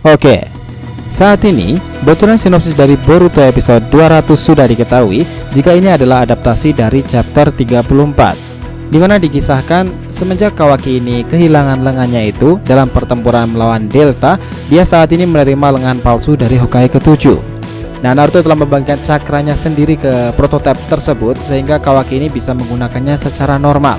Oke, saat ini bocoran sinopsis dari Boruto episode 200 sudah diketahui jika ini adalah adaptasi dari chapter 34, di mana dikisahkan semenjak Kawaki ini kehilangan lengannya itu dalam pertempuran melawan Delta, dia saat ini menerima lengan palsu dari Hokage ke-7. Nah, Naruto telah membagikan cakranya sendiri ke prototipe tersebut sehingga Kawaki ini bisa menggunakannya secara normal.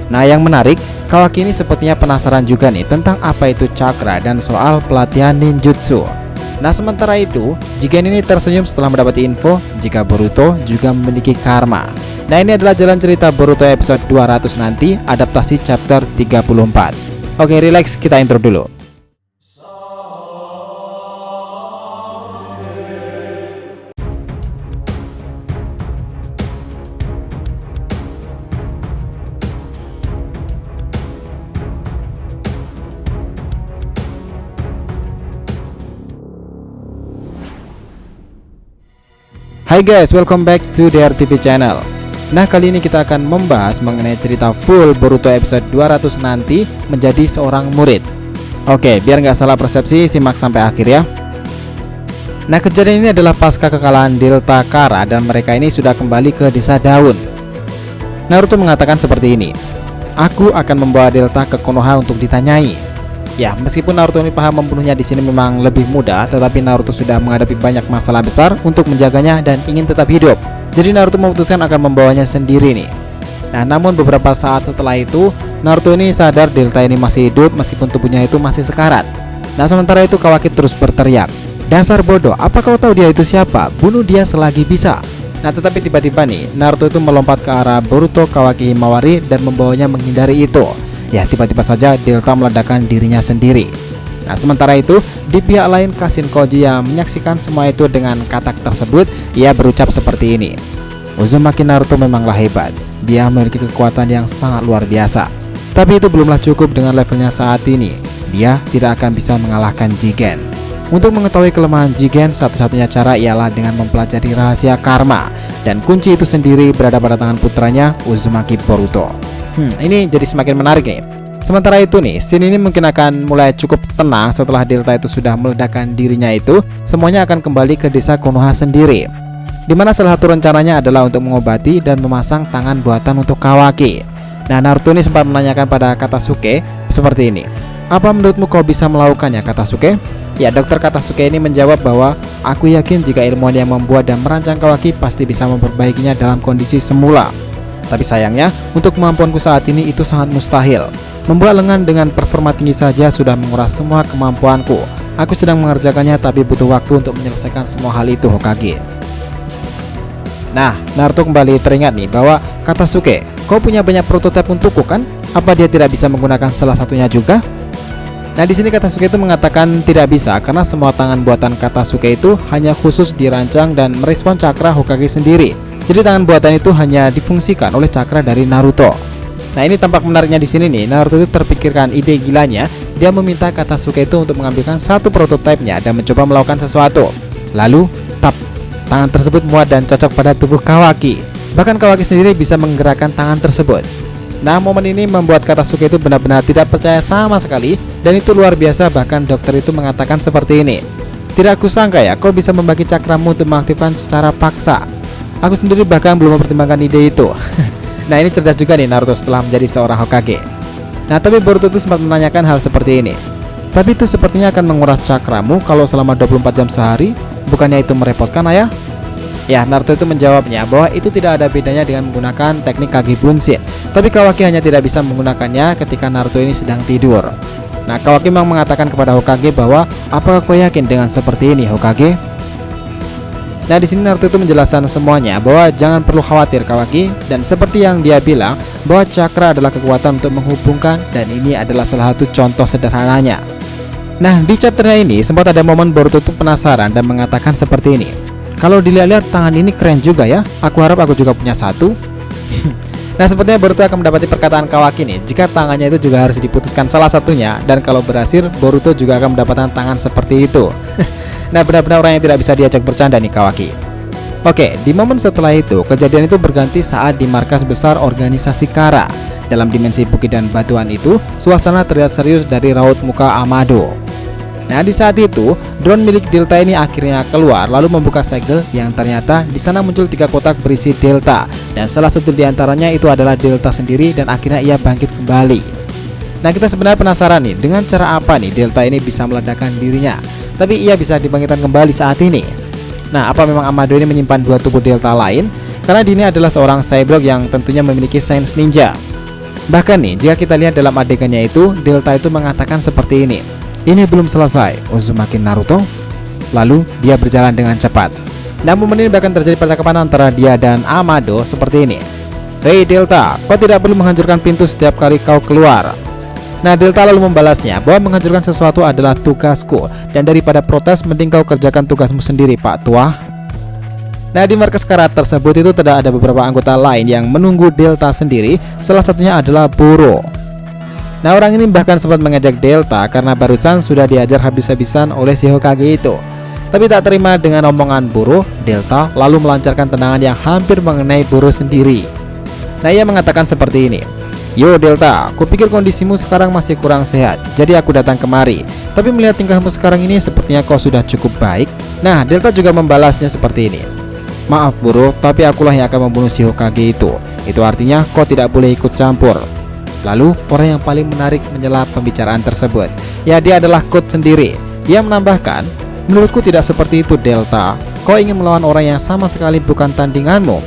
Nah, yang menarik, Kawaki ini sepertinya penasaran juga nih tentang apa itu cakra dan soal pelatihan ninjutsu. Nah, sementara itu, Jigen ini tersenyum setelah mendapat info jika Boruto juga memiliki karma. Nah, ini adalah jalan cerita Boruto episode 200 nanti, adaptasi chapter 34. Oke, relax, kita intro dulu. Hai guys, welcome back to their TV channel. Nah, kali ini kita akan membahas mengenai cerita full Boruto episode 200 nanti menjadi seorang murid. Oke, biar nggak salah persepsi, simak sampai akhir ya. Nah, kejadian ini adalah pasca kekalahan Delta Kara dan mereka ini sudah kembali ke desa Daun. Naruto mengatakan seperti ini, "Aku akan membawa Delta ke Konoha untuk ditanyai." Ya, meskipun Naruto ini paham membunuhnya di sini memang lebih mudah, tetapi Naruto sudah menghadapi banyak masalah besar untuk menjaganya dan ingin tetap hidup. Jadi Naruto memutuskan akan membawanya sendiri nih. Nah, namun beberapa saat setelah itu, Naruto ini sadar Delta ini masih hidup meskipun tubuhnya itu masih sekarat. Nah, sementara itu Kawaki terus berteriak, "Dasar bodoh, apa kau tahu dia itu siapa? Bunuh dia selagi bisa." Nah, tetapi tiba-tiba nih, Naruto itu melompat ke arah Boruto Kawaki Himawari dan membawanya menghindari itu. Ya, tiba-tiba saja Delta meledakkan dirinya sendiri. Nah, sementara itu di pihak lain Kashin Koji yang menyaksikan semua itu dengan katak tersebut, ia berucap seperti ini, "Uzumaki Naruto memanglah hebat. Dia memiliki kekuatan yang sangat luar biasa. Tapi itu belumlah cukup dengan levelnya saat ini. Dia tidak akan bisa mengalahkan Jigen. Untuk mengetahui kelemahan Jigen, satu-satunya cara ialah dengan mempelajari rahasia karma. Dan kunci itu sendiri berada pada tangan putranya Uzumaki Boruto." Ini jadi semakin menarik nih. Sementara itu nih, scene ini mungkin akan mulai cukup tenang setelah Delta itu sudah meledakkan dirinya itu. Semuanya akan kembali ke desa Konoha sendiri, dimana salah satu rencananya adalah untuk mengobati dan memasang tangan buatan untuk Kawaki. Nah, Naruto ini sempat menanyakan pada Katasuke seperti ini, "Apa menurutmu kau bisa melakukannya, Katasuke?" Ya, Dokter Katasuke ini menjawab bahwa, "Aku yakin jika ilmuwan yang membuat dan merancang Kawaki pasti bisa memperbaikinya dalam kondisi semula. Tapi sayangnya, untuk kemampuanku saat ini itu sangat mustahil. Membuat lengan dengan performa tinggi saja sudah menguras semua kemampuanku. Aku sedang mengerjakannya tapi butuh waktu untuk menyelesaikan semua hal itu, Hokage." Nah, Naruto kembali teringat nih bahwa, "Katasuke, kau punya banyak prototipe untukku kan? Apa dia tidak bisa menggunakan salah satunya juga?" Nah, di sini Katasuke itu mengatakan tidak bisa karena semua tangan buatan Katasuke itu hanya khusus dirancang dan merespon cakra Hokage sendiri. Jadi tangan buatan itu hanya difungsikan oleh cakra dari Naruto. Nah, ini tampak menariknya di sini nih. Naruto itu terpikirkan ide gilanya. Dia meminta Katasuke itu untuk mengambilkan satu prototipenya dan mencoba melakukan sesuatu. Lalu, tap, tangan tersebut muat dan cocok pada tubuh Kawaki. Bahkan Kawaki sendiri bisa menggerakkan tangan tersebut. Nah, momen ini membuat Katasuke itu benar-benar tidak percaya sama sekali, dan itu luar biasa. Bahkan dokter itu mengatakan seperti ini, "Tidak kusangka ya kau bisa membagi cakramu untuk mengaktifkan secara paksa. Aku sendiri bahkan belum mempertimbangkan ide itu." Nah, ini cerdas juga nih Naruto setelah menjadi seorang Hokage. Nah, tapi Boruto itu sempat menanyakan hal seperti ini, "Tapi itu sepertinya akan menguras cakramu kalau selama 24 jam sehari. Bukannya itu merepotkan, ayah?" Ya, Naruto itu menjawabnya bahwa itu tidak ada bedanya dengan menggunakan teknik Kage Bunshin. Tapi Kawaki hanya tidak bisa menggunakannya ketika Naruto ini sedang tidur. Nah, Kawaki memang mengatakan kepada Hokage bahwa, "Apakah kau yakin dengan seperti ini, Hokage?" Nah, di sini Naruto itu menjelaskan semuanya bahwa jangan perlu khawatir Kawaki, dan seperti yang dia bilang bahwa cakra adalah kekuatan untuk menghubungkan, dan ini adalah salah satu contoh sederhananya. Nah, di chapternya ini sempat ada momen Boruto itu penasaran dan mengatakan seperti ini, "Kalau dilihat-lihat tangan ini keren juga ya. Aku harap aku juga punya satu." Nah, sepertinya Boruto akan mendapati perkataan Kawaki nih, jika tangannya itu juga harus diputuskan salah satunya, dan kalau berhasil Boruto juga akan mendapatkan tangan seperti itu. Nah, benar-benar orang yang tidak bisa diajak bercanda nih Kawaki. Oke, di momen setelah itu, kejadian itu berganti saat di markas besar organisasi Kara. Dalam dimensi bukit dan batuan itu, suasana terlihat serius dari raut muka Amado. Nah, di saat itu, drone milik Delta ini akhirnya keluar lalu membuka segel yang ternyata di sana muncul 3 kotak berisi Delta, dan salah satu di antaranya itu adalah Delta sendiri, dan akhirnya ia bangkit kembali. Nah, kita sebenarnya penasaran nih dengan cara apa nih Delta ini bisa meledakkan dirinya, tapi ia bisa dibangkitkan kembali saat ini. Nah, apa memang Amado ini menyimpan 2 tubuh Delta lain? Karena Dini adalah seorang cyborg yang tentunya memiliki sains ninja. Bahkan nih, jika kita lihat dalam adegannya itu, Delta itu mengatakan seperti ini, "Ini belum selesai, Uzumaki Naruto." Lalu dia berjalan dengan cepat. Nah, momen ini bahkan terjadi percakapan antara dia dan Amado seperti ini, "Hei Delta, kau tidak perlu menghancurkan pintu setiap kali kau keluar." Nah, Delta lalu membalasnya bahwa menghancurkan sesuatu adalah tugasku, dan daripada protes mending kau kerjakan tugasmu sendiri, Pak Tua. Nah, di markas karat tersebut itu tidak ada beberapa anggota lain yang menunggu Delta sendiri, salah satunya adalah Boro. Nah, orang ini bahkan sempat mengejek Delta karena barusan sudah diajar habis-habisan oleh si Hokage itu. Tapi tak terima dengan omongan Boro, Delta lalu melancarkan tendangan yang hampir mengenai Boro sendiri. Nah, ia mengatakan seperti ini, "Yo Delta, kupikir kondisimu sekarang masih kurang sehat, jadi aku datang kemari. Tapi melihat tingkahmu sekarang ini sepertinya kau sudah cukup baik." Nah, Delta juga membalasnya seperti ini, "Maaf Boro, tapi akulah yang akan membunuh si Hokage itu. Itu artinya kau tidak boleh ikut campur." Lalu orang yang paling menarik menyela pembicaraan tersebut, ya dia adalah Coach sendiri. Dia menambahkan, "Menurutku tidak seperti itu Delta. Kau ingin melawan orang yang sama sekali bukan tandinganmu.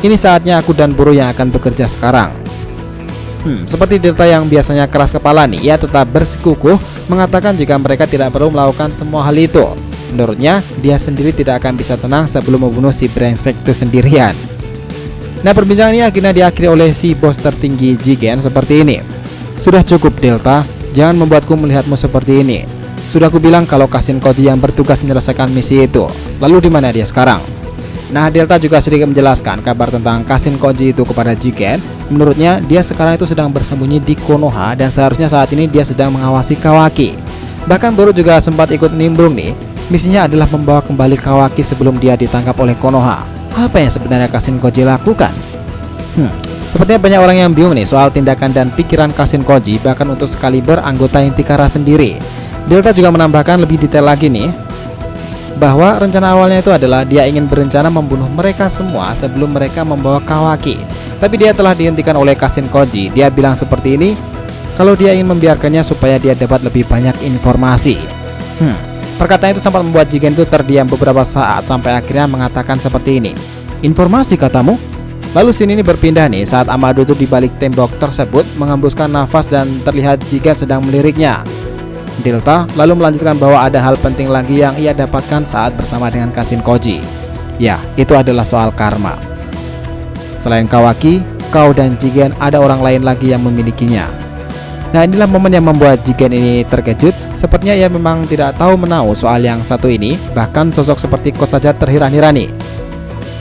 Ini saatnya aku dan Boro yang akan bekerja sekarang." Seperti Delta yang biasanya keras kepala nih, ia tetap bersikukuh mengatakan jika mereka tidak perlu melakukan semua hal itu. Menurutnya, dia sendiri tidak akan bisa tenang sebelum membunuh si brengsek itu sendirian. Nah, perbincangan ini akhirnya diakhiri oleh si bos tertinggi Jigen seperti ini, "Sudah cukup Delta, jangan membuatku melihatmu seperti ini. Sudah aku bilang kalau Kashin Koji yang bertugas menyelesaikan misi itu. Lalu di mana dia sekarang?" Nah, Delta juga sedikit menjelaskan kabar tentang Kashin Koji itu kepada Jigen. Menurutnya, dia sekarang itu sedang bersembunyi di Konoha dan seharusnya saat ini dia sedang mengawasi Kawaki. Bahkan Boro juga sempat ikut nimbrung nih. Misinya adalah membawa kembali Kawaki sebelum dia ditangkap oleh Konoha. Apa yang sebenarnya Kashin Koji lakukan? Sepertinya banyak orang yang bingung nih soal tindakan dan pikiran Kashin Koji, bahkan untuk sekaliber anggota Intikara sendiri. Delta juga menambahkan lebih detail lagi nih, bahwa rencana awalnya itu adalah dia ingin berencana membunuh mereka semua sebelum mereka membawa Kawaki. Tapi dia telah dihentikan oleh Kashin Koji. Dia bilang seperti ini, kalau dia ingin membiarkannya supaya dia dapat lebih banyak informasi. Perkataan itu sempat membuat Jigen itu terdiam beberapa saat sampai akhirnya mengatakan seperti ini, "Informasi katamu?" Lalu scene ini berpindah nih saat Amado itu di balik tembok tersebut menghembuskan nafas dan terlihat Jigen sedang meliriknya. Delta lalu melanjutkan bahwa ada hal penting lagi yang ia dapatkan saat bersama dengan Kashin Koji. Ya, itu adalah soal karma. Selain Kawaki, kau dan Jigen ada orang lain lagi yang memilikinya. Nah, inilah momen yang membuat Jigen ini terkejut. Sepertinya ia memang tidak tahu menahu soal yang satu ini. Bahkan sosok seperti Coach saja terhira-hira nih.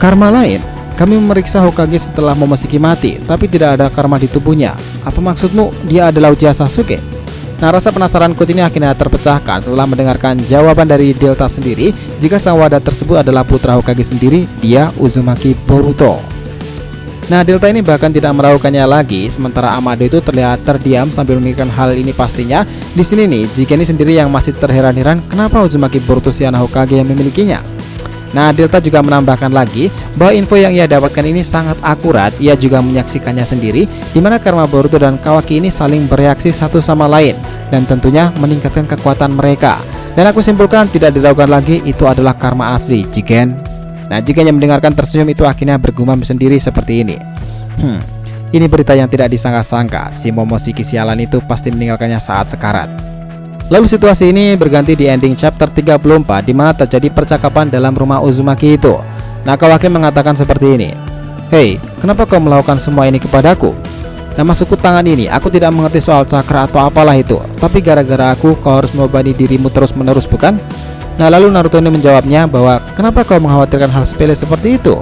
"Karma lain? Kami memeriksa Hokage setelah Momoshiki mati, tapi tidak ada karma di tubuhnya. Apa maksudmu dia adalah Uchiha Sasuke?" Nah, rasa penasaran Coach ini akhirnya terpecahkan setelah mendengarkan jawaban dari Delta sendiri. Jika sang wadah tersebut adalah putra Hokage sendiri, dia Uzumaki Boruto. Nah, Delta ini bahkan tidak meragukannya lagi, sementara Amado itu terlihat terdiam sambil memikirkan hal ini pastinya. Di sini nih, Jigen ini sendiri yang masih terheran-heran kenapa Uzumaki Boruto si anak Hokage yang memilikinya. Nah, Delta juga menambahkan lagi bahwa info yang ia dapatkan ini sangat akurat. Ia juga menyaksikannya sendiri, di mana karma Boruto dan Kawaki ini saling bereaksi satu sama lain dan tentunya meningkatkan kekuatan mereka. Dan aku simpulkan tidak diragukan lagi itu adalah karma asli, Jigen. Nah, Jigen yang mendengarkan tersenyum itu akhirnya bergumam sendiri seperti ini. Ini berita yang tidak disangka-sangka. Si Momoshiki sialan itu pasti meninggalkannya saat sekarat. Lalu situasi ini berganti di ending chapter 34 di mana terjadi percakapan dalam rumah Uzumaki itu. Nah, Kawaki mengatakan seperti ini, "Hei, kenapa kau melakukan semua ini kepadaku? Nah, maksudku tangan ini, aku tidak mengerti soal cakra atau apalah itu. Tapi gara-gara aku, kau harus membebani dirimu terus-menerus, bukan?" Nah, lalu Naruto ini menjawabnya bahwa kenapa kau mengkhawatirkan hal sepele seperti itu?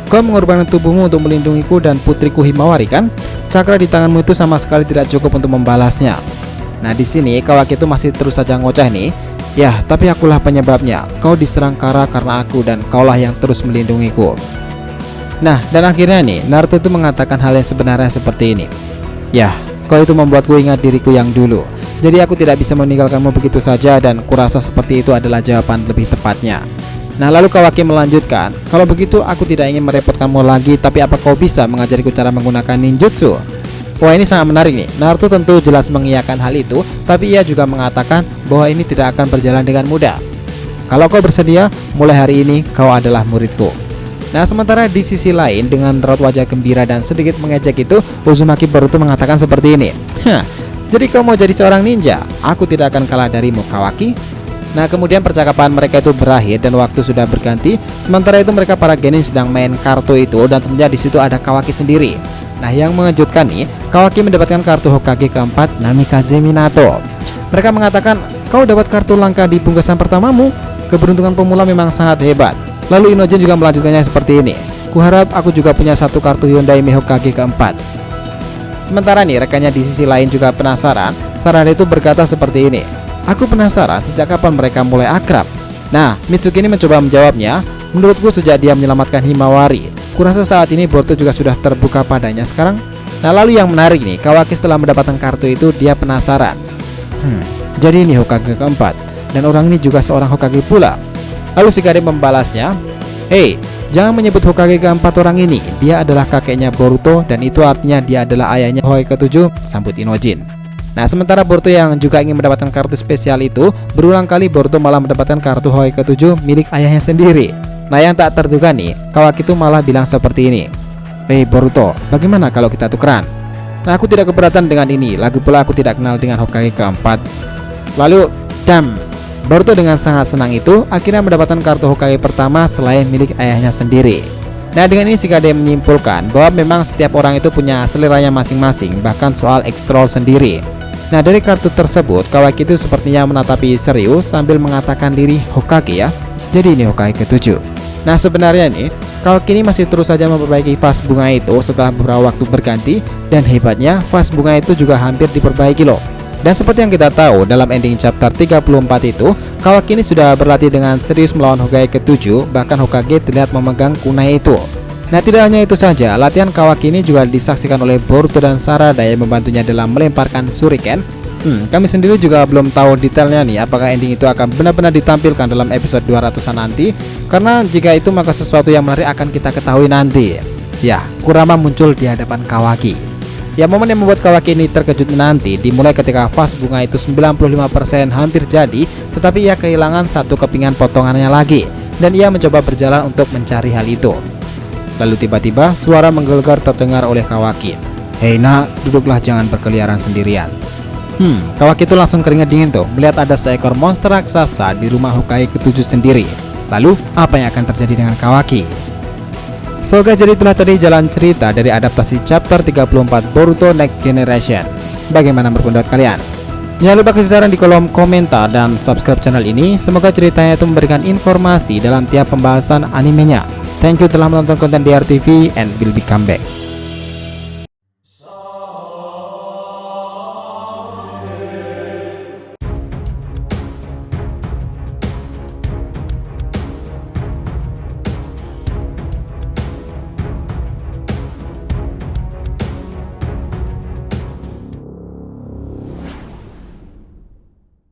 Kau mengorbankan tubuhmu untuk melindungiku dan putriku Himawari, kan? Cakra di tanganmu itu sama sekali tidak cukup untuk membalasnya. Nah, di sini Kawaki itu masih terus saja ngoceh nih. Ya, tapi akulah penyebabnya. Kau diserang Kara karena aku dan kaulah yang terus melindungiku. Nah, dan akhirnya nih Naruto itu mengatakan hal yang sebenarnya seperti ini. Ya, kau itu membuatku ingat diriku yang dulu. Jadi aku tidak bisa meninggalkanmu begitu saja dan kurasa seperti itu adalah jawaban lebih tepatnya. Nah lalu Kawaki melanjutkan, kalau begitu aku tidak ingin merepotkanmu lagi, tapi apa kau bisa mengajariku cara menggunakan ninjutsu? Wah ini sangat menarik nih. Naruto tentu jelas mengiyakan hal itu, tapi ia juga mengatakan bahwa ini tidak akan berjalan dengan mudah. Kalau kau bersedia, mulai hari ini kau adalah muridku. Nah sementara di sisi lain dengan raut wajah gembira dan sedikit mengejek itu, Uzumaki Boruto mengatakan seperti ini. Jadi kau mau jadi seorang ninja? Aku tidak akan kalah darimu, Kawaki. Nah kemudian percakapan mereka itu berakhir dan waktu sudah berganti. Sementara itu mereka para genin sedang main kartu itu dan tentunya di situ ada Kawaki sendiri. Nah yang mengejutkan nih, Kawaki mendapatkan kartu Hokage keempat Namikaze Minato. Mereka mengatakan, kau dapat kartu langka di pungkasan pertamamu. Keberuntungan pemula memang sangat hebat. Lalu Inojin juga melanjutkannya seperti ini. Kuharap aku juga punya satu kartu Hyundai Hokage keempat. Sementara nih rekannya di sisi lain juga penasaran. Sarada itu berkata seperti ini. Aku penasaran sejak kapan mereka mulai akrab. Nah Mitsuki ini mencoba menjawabnya. Menurutku sejak dia menyelamatkan Himawari. Kurasa saat ini Boruto juga sudah terbuka padanya sekarang. Nah lalu yang menarik nih, Kawaki setelah mendapatkan kartu itu dia penasaran. Jadi ini Hokage keempat, dan orang ini juga seorang Hokage pula. Lalu Shikage membalasnya, hei, jangan menyebut Hokage keempat orang ini. Dia adalah kakeknya Boruto dan itu artinya dia adalah ayahnya Hokage ke-7, sambut Inojin. Nah sementara Boruto yang juga ingin mendapatkan kartu spesial itu, berulang kali Boruto malah mendapatkan kartu Hokage ke-7 milik ayahnya sendiri. Nah yang tak terduga nih, Kawaki itu malah bilang seperti ini. Hei Boruto, bagaimana kalau kita tukeran? Nah aku tidak keberatan dengan ini, lagi pula aku tidak kenal dengan Hokage keempat. Lalu, Boruto dengan sangat senang itu akhirnya mendapatkan kartu Hokage pertama selain milik ayahnya sendiri. Nah dengan ini Shikage menyimpulkan bahwa memang setiap orang itu punya seleranya masing-masing, bahkan soal ekstra sendiri. Nah dari kartu tersebut, Kawaki itu sepertinya menatapi serius sambil mengatakan diri Hokage ya. Jadi ini Hokage ke-7. Nah sebenarnya nih, Kawaki ini masih terus saja memperbaiki vas bunga itu setelah beberapa waktu berganti. Dan hebatnya, vas bunga itu juga hampir diperbaiki loh. Dan seperti yang kita tahu, dalam ending chapter 34 itu, Kawaki ini sudah berlatih dengan serius melawan Hokage ke-7. Bahkan Hokage terlihat memegang kunai itu. Nah tidak hanya itu saja, latihan Kawaki ini juga disaksikan oleh Boruto dan Sarada yang membantunya dalam melemparkan shuriken. Kami sendiri juga belum tahu detailnya nih, apakah ending itu akan benar-benar ditampilkan dalam episode 200-an nanti. Karena jika itu maka sesuatu yang menarik akan kita ketahui nanti. Ya, Kurama muncul di hadapan Kawaki. Ya momen yang membuat Kawaki ini terkejut nanti dimulai ketika vas bunga itu 95% hampir jadi, tetapi ia kehilangan satu kepingan potongannya lagi. Dan ia mencoba berjalan untuk mencari hal itu. Lalu tiba-tiba suara menggelegar terdengar oleh Kawaki. Hei nak, duduklah, jangan berkeliaran sendirian. Kawaki itu langsung keringat dingin tuh melihat ada seekor monster raksasa di rumah Hokage ke-7 sendiri. Lalu apa yang akan terjadi dengan Kawaki? So guys, jadi itulah tadi jalan cerita dari adaptasi chapter 34 Boruto Next Generation. Bagaimana menurut kalian? Jangan lupa kasih saran di kolom komentar dan subscribe channel ini. Semoga ceritanya itu memberikan informasi dalam tiap pembahasan animenya. Thank you telah menonton konten DRTV and will be come back.